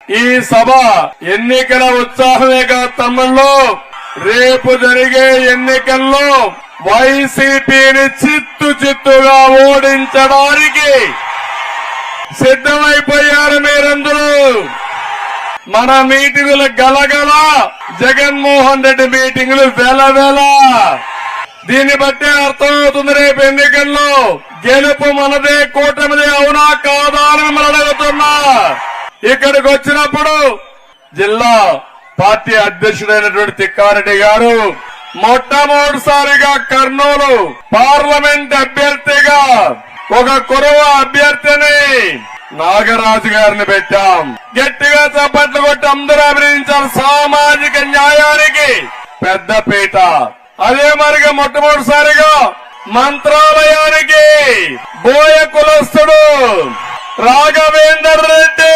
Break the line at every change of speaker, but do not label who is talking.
ఈ సభ ఎన్నికల ఉత్సాహమేగా తమ్ముళ్ళు. రేపు జరిగే ఎన్నికల్లో వైసీపీని చిత్తుగా ఓడించడానికి సిద్ధమైపోయారు మీరందరూ. మన మీటింగులు గలగల, జగన్మోహన్ రెడ్డి మీటింగులు వెలవెల. దీన్ని బట్టే అర్థమవుతుంది రేపు ఎన్నికల్లో గెలుపు మనదే, కూటమిదే, అవునా కాదా అని మిమ్మల్ని అడుగుతున్నా. ఇక్కడికి వచ్చినప్పుడు జిల్లా పార్టీ అధ్యక్షుడైనటువంటి తిక్కారెడ్డి గారు మొట్టమొదటిసారిగా కర్నూలు పార్లమెంట్ అభ్యర్థిగా ఒక కురవ అభ్యర్థిని నాగరాజు గారిని పెట్టాం. గట్టిగా చప్పట్లు కొట్టి అందరూ అభినందించాలి. సామాజిక న్యాయానికి పెద్దపీట. అదే మరిగా మొట్టమొదటిసారిగా మంత్రాలయానికి బోయ కులస్తుడు రాఘవేందర్ రెడ్డి